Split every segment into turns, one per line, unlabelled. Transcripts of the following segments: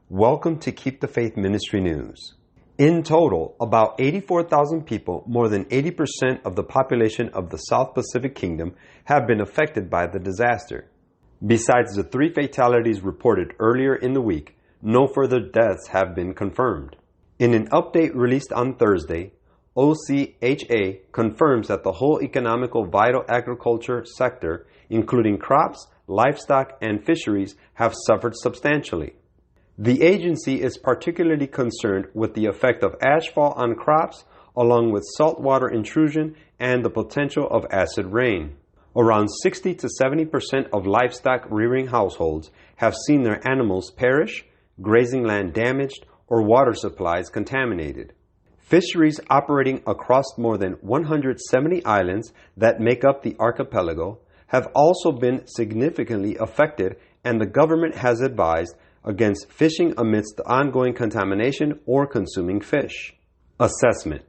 Welcome to Keep the Faith Ministry News. In total, about 84,000 people, more than 80% of the population of the South Pacific Kingdom, have been affected by the disaster. Besides the 3 fatalities reported earlier in the week, no further deaths have been confirmed. In an update released on Thursday, OCHA confirms that the whole economical vital agriculture sector, including crops, livestock, and fisheries, have suffered substantially. The agency is particularly concerned with the effect of ashfall on crops, along with saltwater intrusion and the potential of acid rain. Around 60 to 70% of livestock rearing households have seen their animals perish, grazing land damaged, or water supplies contaminated. Fisheries operating across more than 170 islands that make up the archipelago have also been significantly affected, and the government has advised against fishing amidst the ongoing contamination or consuming fish. Assessment.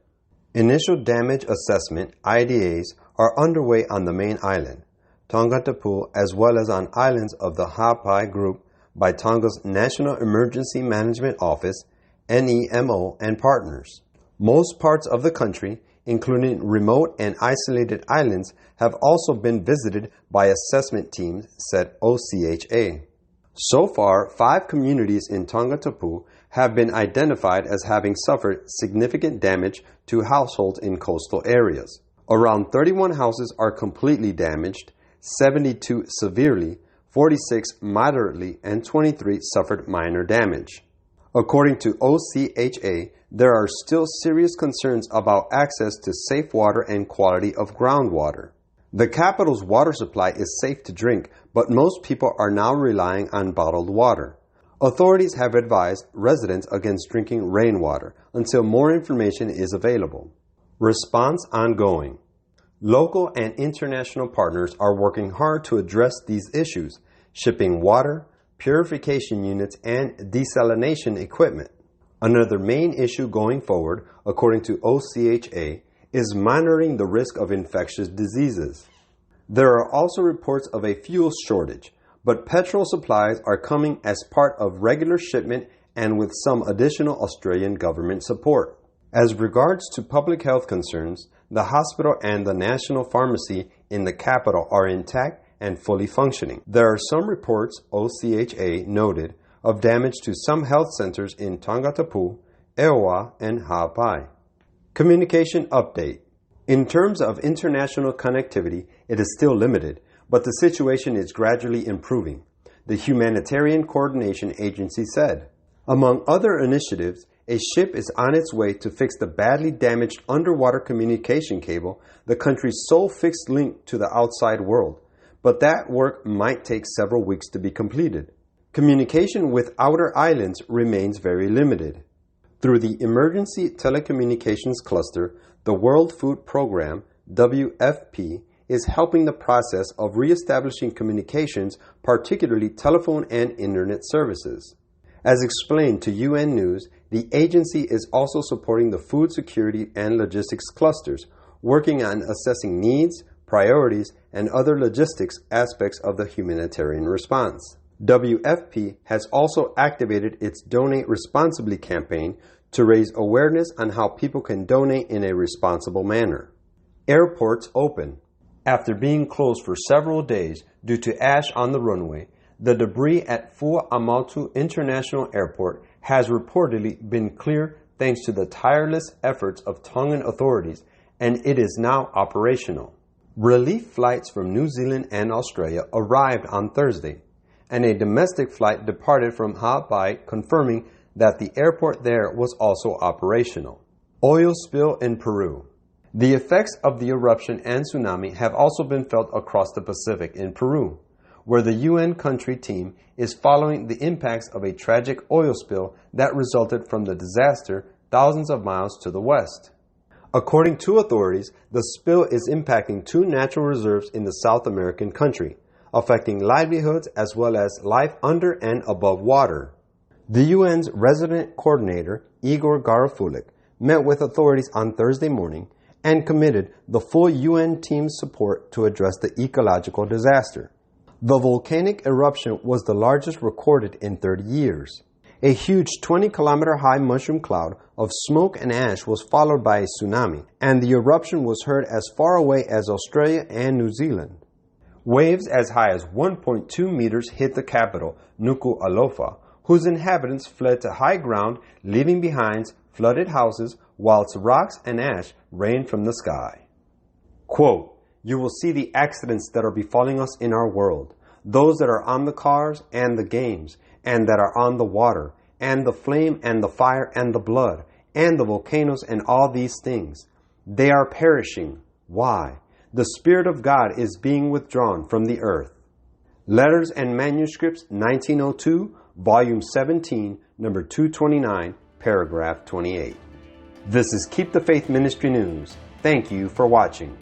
Initial damage assessment (IDAs) are underway on the main island, Tonga, as well as on islands of the Ha'apai group by Tonga's National Emergency Management Office, NEMO, and partners. Most parts of the country, including remote and isolated islands, have also been visited by assessment teams, said OCHA. So far, 5 communities in Tonga have been identified as having suffered significant damage to households in coastal areas. Around 31 houses are completely damaged, 72 severely, 46 moderately, and 23 suffered minor damage. According to OCHA, there are still serious concerns about access to safe water and quality of groundwater. The capital's water supply is safe to drink, but most people are now relying on bottled water. Authorities have advised residents against drinking rainwater until more information is available. Response ongoing. Local and international partners are working hard to address these issues, shipping water, purification units, and desalination equipment. Another main issue going forward, according to OCHA, is monitoring the risk of infectious diseases. There are also reports of a fuel shortage, but petrol supplies are coming as part of regular shipment and with some additional Australian government support. As regards to public health concerns, the hospital and the national pharmacy in the capital are intact and fully functioning. There are some reports, OCHA noted, of damage to some health centers in Tonga, Eoa, and Ha'apai. Communication update. In terms of international connectivity, it is still limited, but the situation is gradually improving, the Humanitarian Coordination Agency said. Among other initiatives, a ship is on its way to fix the badly damaged underwater communication cable, the country's sole fixed link to the outside world, but that work might take several weeks to be completed. Communication with outer islands remains very limited. Through the Emergency Telecommunications Cluster, the World Food Program, WFP, is helping the process of reestablishing communications, particularly telephone and internet services. As explained to UN News, the agency is also supporting the food security and logistics clusters, working on assessing needs, priorities, and other logistics aspects of the humanitarian response. WFP has also activated its Donate Responsibly campaign to raise awareness on how people can donate in a responsible manner. Airports open. After being closed for several days due to ash on the runway, the debris at Fua'amotu International Airport has reportedly been cleared thanks to the tireless efforts of Tongan authorities, and it is now operational. Relief flights from New Zealand and Australia arrived on Thursday, and a domestic flight departed from Ha'apai, confirming that the airport there was also operational. Oil spill in Peru. The effects of the eruption and tsunami have also been felt across the Pacific in Peru, where the UN country team is following the impacts of a tragic oil spill that resulted from the disaster thousands of miles to the west. According to authorities, the spill is impacting 2 natural reserves in the South American country, affecting livelihoods as well as life under and above water. The UN's resident coordinator, Igor Garafulik, met with authorities on Thursday morning and committed the full UN team's support to address the ecological disaster. The volcanic eruption was the largest recorded in 30 years. A huge 20-kilometer high mushroom cloud of smoke and ash was followed by a tsunami, and the eruption was heard as far away as Australia and New Zealand. Waves as high as 1.2 meters hit the capital, Nuku'alofa, whose inhabitants fled to high ground, leaving behind flooded houses, whilst rocks and ash rained from the sky. Quote, "You will see the accidents that are befalling us in our world, those that are on the cars and the games, and that are on the water, and the flame and the fire and the blood, and the volcanoes and all these things. They are perishing. Why? The Spirit of God is being withdrawn from the earth." Letters and Manuscripts, 1902, Volume 17, number 229, paragraph 28. This is Keep the Faith Ministry News. Thank you for watching.